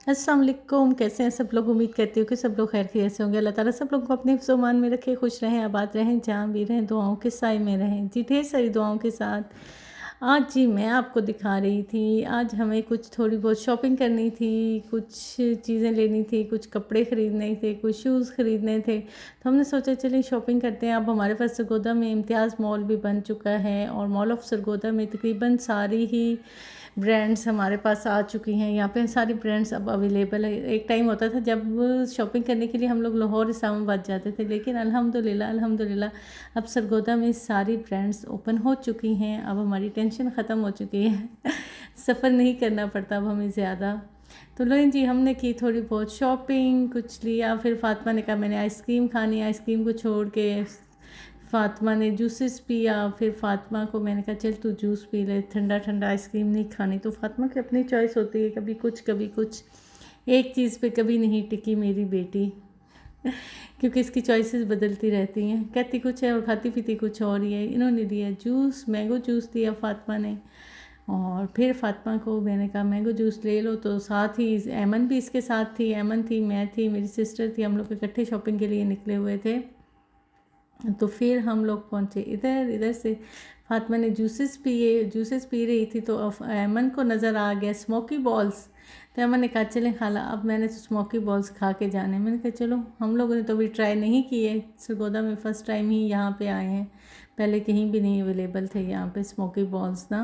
अस्सलाम वालेकुम। कैसे हैं सब लोग? उम्मीद करती हूँ कि सब लोग खैर खैरियत से होंगे। अल्लाह ताला सब लोग को अपने हिफ्ज़-ओ-मान में रखे, खुश रहें, आबाद रहें, जहाँ भी रहें दुआओं के साए में रहें। जी, ढेर सारी दुआओं के साथ आज जी मैं आपको दिखा रही थी, आज हमें कुछ थोड़ी बहुत शॉपिंग करनी थी, कुछ चीज़ें लेनी थी, कुछ कपड़े ख़रीदने थे, कुछ शूज़ ख़रीदने थे। तो हमने सोचा चलिए शॉपिंग करते हैं। अब हमारे पास सरगोदा में इम्तियाज़ मॉल भी बन चुका है और मॉल ऑफ सरगोदा में तकरीबन सारी ही ब्रांड्स हमारे पास आ चुकी हैं। यहाँ पे सारी ब्रांड्स अब अवेलेबल है। एक टाइम होता था जब शॉपिंग करने के लिए हम लोग लाहौर इस्लामाबाद जाते थे, लेकिन अल्हम्दुलिल्लाह अब सरगोदा में सारी ब्रांड्स ओपन हो चुकी हैं। अब हमारी टेंशन ख़त्म हो चुकी है सफ़र नहीं करना पड़ता अब हमें ज़्यादा। तो लो जी, हमने की थोड़ी बहुत शॉपिंग, कुछ लिया। फिर फ़ातिमा ने कहा मैंने आइसक्रीम खानी, आइसक्रीम को छोड़ के फ़ातिमा ने जूसेस पिया। फिर फ़ातिमा को मैंने कहा चल तू जूस पी ले, ठंडा ठंडा आइसक्रीम नहीं खानी। तो फ़ातिमा की अपनी चॉइस होती है, कभी कुछ कभी कुछ। एक चीज़ पे कभी नहीं टिकी मेरी बेटी क्योंकि इसकी चॉइसेस बदलती रहती हैं, कहती कुछ है और खाती पीती कुछ और ही है। इन्होंने दिया जूस, मैंगो जूस दिया फ़ातिमा ने। और फिर फ़ातिमा को मैंने कहा मैंगो जूस ले लो, तो साथ ही ऐमन भी इसके साथ थी। ऐमन थी, मैं थी, मेरी सिस्टर थी, हम लोग इकट्ठे शॉपिंग के लिए निकले हुए थे। तो फिर हम लोग पहुँचे इधर से फ़ातिमा ने जूसेस पी रही थी। तो ऐमन को नज़र आ गया स्मोकी बॉल्स। तो ऐमन ने कहा चलें खाला, अब मैंने तो स्मोकी बॉल्स खा के जाने। मैंने कहा चलो, हम लोगों ने तो अभी ट्राई नहीं किए, सरगोदा में फ़र्स्ट टाइम ही यहाँ पे आए हैं, पहले कहीं भी नहीं अवेलेबल थे यहाँ पे स्मोकी बॉल्स ना।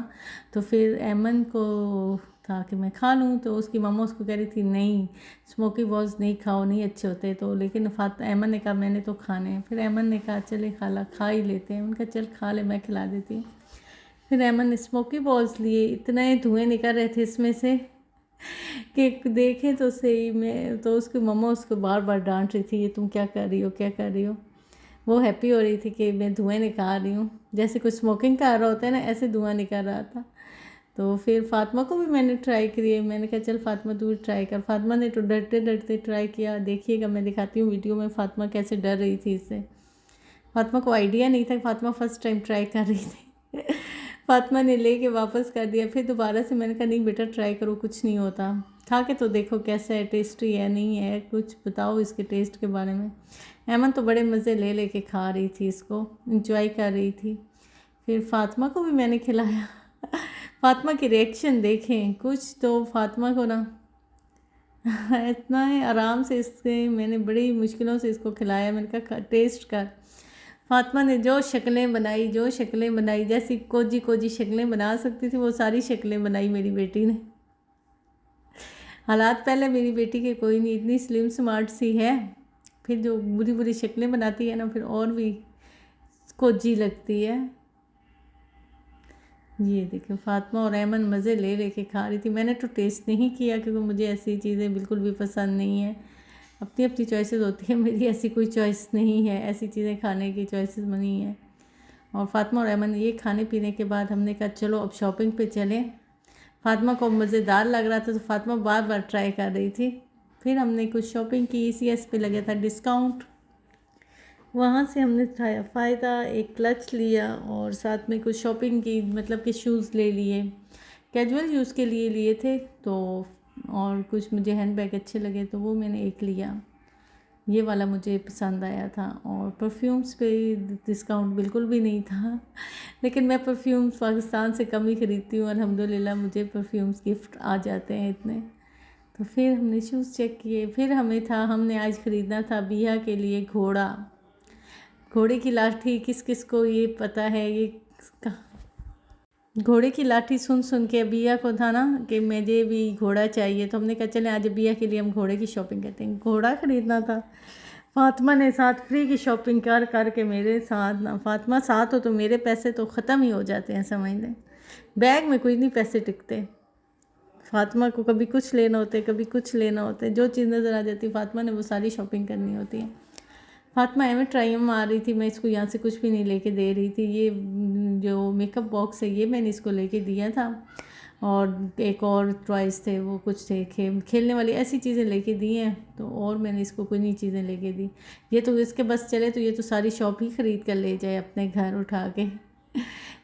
तो फिर ऐमन को था कि मैं खा लूँ, तो उसकी मम्मा उसको कह रही थी नहीं स्मोकी बॉल्स नहीं खाओ, नहीं अच्छे होते। तो लेकिन ऐमन ने कहा मैंने तो खाने हैं। फिर ऐमन ने कहा चले खाला खा ही लेते हैं। उनका चल खा ले, मैं खिला देती हूँ। फिर ऐमन ने स्मोकी बॉल्स लिए, इतने धुएँ निकल रहे थे इसमें से कि देखें तो सही में। तो उसकी मम्मा उसको बार बार डांट रही थी, ये तुम क्या कर रही हो, क्या कर रही हो। वो हैप्पी हो रही थी कि मैं धुएँ निकाल रही हूँ, जैसे कुछ स्मोकिंग कर रहा होता है ना, ऐसे धुआं निकल रहा था। तो फिर फ़ातिमा को भी मैंने ट्राई किए। मैंने कहा चल फ़ातिमा तू भी ट्राई कर। फ़ातिमा ने तो डरते डरते ट्राई किया। देखिएगा, मैं दिखाती हूँ वीडियो में फ़ातिमा कैसे डर रही थी इससे। फ़ातिमा को आइडिया नहीं था, फ़ातिमा फ़र्स्ट टाइम ट्राई कर रही थी फ़ातिमा ने लेके वापस कर दिया। फिर दोबारा से मैंने कहा नहीं बेटा ट्राई करो, कुछ नहीं होता, खा के तो देखो कैसा है, टेस्टी है नहीं है, कुछ बताओ इसके टेस्ट के बारे में। ऐमन तो बड़े मज़े ले लेके खा रही थी, इसको इंजॉय कर रही थी। फिर फ़ातिमा को भी मैंने खिलाया फ़ातिमा की रिएक्शन देखें कुछ, तो फ़ातिमा को ना इतना ही आराम से इससे मैंने बड़ी मुश्किलों से इसको खिलाया। मैंने कहा टेस्ट कर। फ़ातिमा ने जो शक्लें बनाई, जैसी कोजी कोजी शक्लें बना सकती थी वो सारी शक्लें बनाई मेरी बेटी ने। हालात पहले मेरी बेटी के कोई नहीं, इतनी स्लिम स्मार्ट सी है, फिर जो बुरी बुरी शक्लें बनाती है ना, फिर और भी कोजी लगती है। ये देखो फ़ातिमा और ऐमन मज़े ले लेके खा रही थी। मैंने तो टेस्ट नहीं किया क्योंकि मुझे ऐसी चीज़ें बिल्कुल भी पसंद नहीं है। अपनी अपनी चॉइसेस होती है, मेरी ऐसी कोई चॉइस नहीं है, ऐसी चीज़ें खाने की चॉइसेस नहीं है। और फ़ातिमा और ऐमन ये खाने पीने के बाद हमने कहा चलो अब शॉपिंग पे चलें। फ़ातिमा को मज़ेदार लग रहा था तो फ़ातिमा बार बार ट्राई कर रही थी। फिर हमने कुछ शॉपिंग की, ECS पे लगा था डिस्काउंट, वहाँ से हमने उठाया फ़ायदा, एक क्लच लिया और साथ में कुछ शॉपिंग की, मतलब कि शूज़ ले लिए, कैजुअल यूज़ के लिए लिए थे। तो और कुछ मुझे हैंडबैग अच्छे लगे तो वो मैंने एक लिया, ये वाला मुझे पसंद आया था। और परफ्यूम्स पे डिस्काउंट बिल्कुल भी नहीं था लेकिन मैं परफ्यूम्स पाकिस्तान से कम ही ख़रीदती हूँ, अल्हम्दुलिल्लाह मुझे परफ्यूम्स गिफ्ट आ जाते हैं इतने। तो फिर हमने शूज़ चेक किए। फिर हमने आज ख़रीदना था बिया के लिए घोड़े की लाठी। किस किस को ये पता है, ये घोड़े की लाठी सुन सुन के बिया को था ना कि मुझे भी घोड़ा चाहिए। तो हमने कहा चलें आज बिया के लिए हम घोड़े की शॉपिंग करते हैं। घोड़ा ख़रीदना था। फ़ातिमा ने साथ फ्री की शॉपिंग कर कर के मेरे साथ ना, फ़ातिमा साथ हो तो मेरे पैसे तो ख़त्म ही हो जाते हैं, समझ लें। बैग में कोई नहीं पैसे टिकते। फ़ातिमा को कभी कुछ लेना होता है, कभी कुछ लेना होता है, जो चीज़ नज़र आ जाती है फ़ातिमा ने वो सारी शॉपिंग करनी होती है। फ़ातिमा एवं ट्राई मार रही थी, मैं इसको यहाँ से कुछ भी नहीं लेके दे रही थी। ये जो मेकअप बॉक्स है ये मैंने इसको लेके दिया था, और एक और टॉयज़ थे, वो कुछ थे खेलने वाली ऐसी चीज़ें लेके दी हैं। तो और मैंने इसको कोई नहीं चीज़ें लेके दी। ये तो इसके बस चले तो ये तो सारी शॉप ही ख़रीद कर ले जाए अपने घर उठा के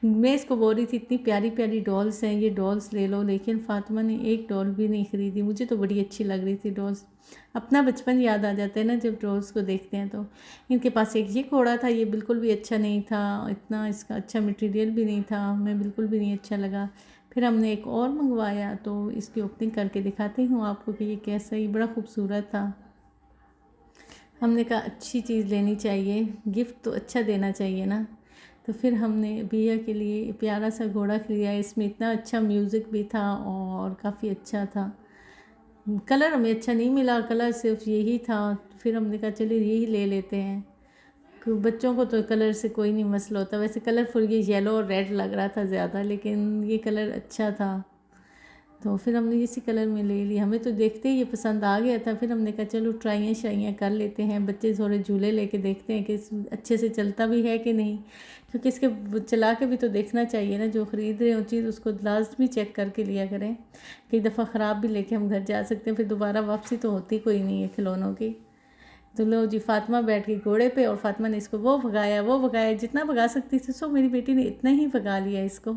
मैं इसको बोल रही थी इतनी प्यारी प्यारी डॉल्स हैं, ये डॉल्स ले लो, लेकिन फ़ातिमा ने एक डॉल भी नहीं ख़रीदी। मुझे तो बड़ी अच्छी लग रही थी डॉल्स। अपना बचपन याद आ जाता है ना जब डॉल्स को देखते हैं तो। इनके पास एक ये घोड़ा था, ये बिल्कुल भी अच्छा नहीं था, इतना इसका अच्छा मटेरियल भी नहीं था, हमें बिल्कुल भी नहीं अच्छा लगा। फिर हमने एक और मंगवाया, तो इसकी ओपनिंग करके दिखाती हूँ आपको कि ये कैसा, ये बड़ा खूबसूरत था। हमने कहा अच्छी चीज़ लेनी चाहिए, गिफ्ट तो अच्छा देना चाहिए ना। तो फिर हमने भैया के लिए प्यारा सा घोड़ा खरीदा। इसमें इतना अच्छा म्यूज़िक भी था और काफ़ी अच्छा था। कलर हमें अच्छा नहीं मिला, कलर सिर्फ यही था। फिर हमने कहा चलिए यही ले लेते हैं। बच्चों को तो कलर से कोई नहीं मसला होता। वैसे कलरफुल ये येलो और रेड लग रहा था ज़्यादा, लेकिन ये कलर अच्छा था, तो फिर हमने इसी कलर में ले लिया। हमें तो देखते ही ये पसंद आ गया था। फिर हमने कहा चलो ट्राइयाँ शाइयाँ कर लेते हैं, बच्चे थोड़े झूले लेके देखते हैं कि अच्छे से चलता भी है कि नहीं, क्योंकि इसके चला के भी तो देखना चाहिए ना। जो ख़रीद रहे हो चीज़ उसको लाजमी चेक करके लिया करें। कई दफ़ा ख़राब भी लेके हम घर जा सकते हैं, फिर दोबारा वापसी तो होती कोई नहीं है खिलौनों की। तो लो जी, फ़ातिमा बैठ गई घोड़े पे और फ़ातिमा ने इसको वो भगाया, जितना भगा सकती थी। सो मेरी बेटी ने इतना ही भगा लिया इसको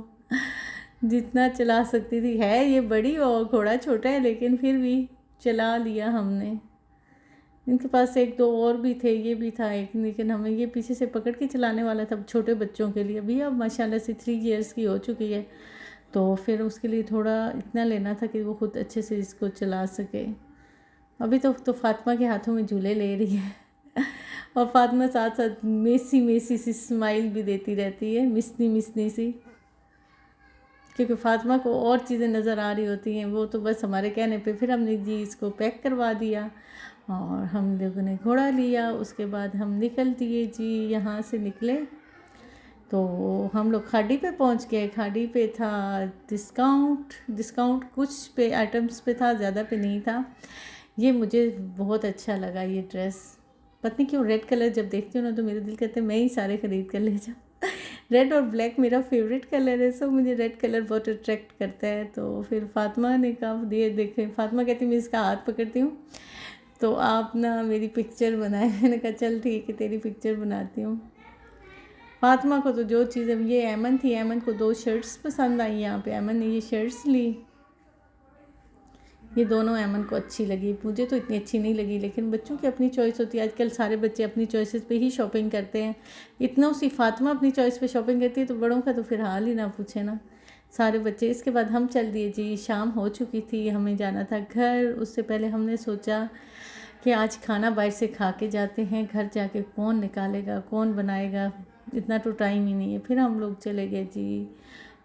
जितना चला सकती थी। है ये बड़ी और घोड़ा छोटा है, लेकिन फिर भी चला लिया हमने। इनके पास एक दो और भी थे, ये भी था एक, लेकिन हमें ये पीछे से पकड़ के चलाने वाला था छोटे बच्चों के लिए। अभी अब माशाल्लाह से 3 ईयर्स की हो चुकी है, तो फिर उसके लिए थोड़ा इतना लेना था कि वो खुद अच्छे से इसको चला सके। अभी तो फ़ातिमा के हाथों में झूले ले रही है और फ़ातिमा साथ साथ मेसी मेसी सी स्माइल भी देती रहती है, मिसनी मिसनी सी, क्योंकि फ़ातिमा को और चीज़ें नज़र आ रही होती हैं। वो तो बस हमारे कहने पे फिर हमने जी इसको पैक करवा दिया और हम लोगों ने घोड़ा लिया। उसके बाद हम निकल दिए जी, यहाँ से निकले तो हम लोग खाड़ी पे पहुँच गए। खाड़ी पे था डिस्काउंट कुछ पे आइटम्स पे था, ज़्यादा पे नहीं था। ये मुझे बहुत अच्छा लगा ये ड्रेस, पता नहीं क्यों रेड कलर जब देखती हूँ ना तो मेरा दिल करता है मैं ही सारे ख़रीद कर ले जाऊँ रेड और ब्लैक मेरा फेवरेट कलर है, सो मुझे रेड कलर बहुत अट्रैक्ट करता है। तो फिर फ़ातिमा ने कहा दिए देखे, फ़ातिमा कहती मैं इसका हाथ पकड़ती हूँ तो आप ना मेरी पिक्चर बनाए। मैंने कहा चल ठीक है तेरी पिक्चर बनाती हूँ। फ़ातिमा को तो जो चीज़, अब ये ऐमन थी, ऐमन को 2 शर्ट्स पसंद आई। यहाँ पे ऐमन ने ये शर्ट्स ली, ये दोनों ऐमन को अच्छी लगी, मुझे तो इतनी अच्छी नहीं लगी, लेकिन बच्चों की अपनी चॉइस होती है। आजकल सारे बच्चे अपनी चॉइसेस पे ही शॉपिंग करते हैं। इतना सी फ़ातिमा अपनी चॉइस पे शॉपिंग करती है तो बड़ों का तो फिर हाल ही ना पूछे ना, सारे बच्चे। इसके बाद हम चल दिए जी, शाम हो चुकी थी, हमें जाना था घर। उससे पहले हमने सोचा कि आज खाना बाहर से खा के जाते हैं, घर जाके कौन निकालेगा कौन बनाएगा, इतना तो टाइम ही नहीं है। फिर हम लोग चले गए जी,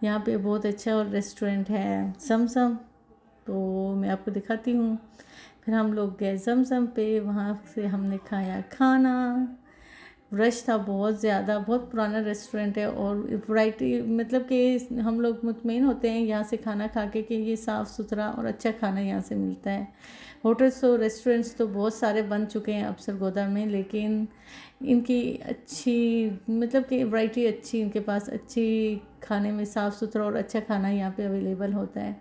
यहाँ पे बहुत अच्छा और रेस्टोरेंट है समसम, तो मैं आपको दिखाती हूँ। फिर हम लोग गए समसम पे, वहाँ से हमने खाया खाना। रश था बहुत ज़्यादा, बहुत पुराना रेस्टोरेंट है और वैरायटी, मतलब कि हम लोग मुतमईन होते हैं यहाँ से खाना खा के कि ये साफ़ सुथरा और अच्छा खाना यहाँ से मिलता है। होटल्स और रेस्टोरेंट्स तो बहुत सारे बन चुके हैं अब सरगोदा में, लेकिन इनकी अच्छी, मतलब कि वैरायटी अच्छी, इनके पास अच्छी खाने में साफ़ सुथरा और अच्छा खाना यहाँ पे अवेलेबल होता है।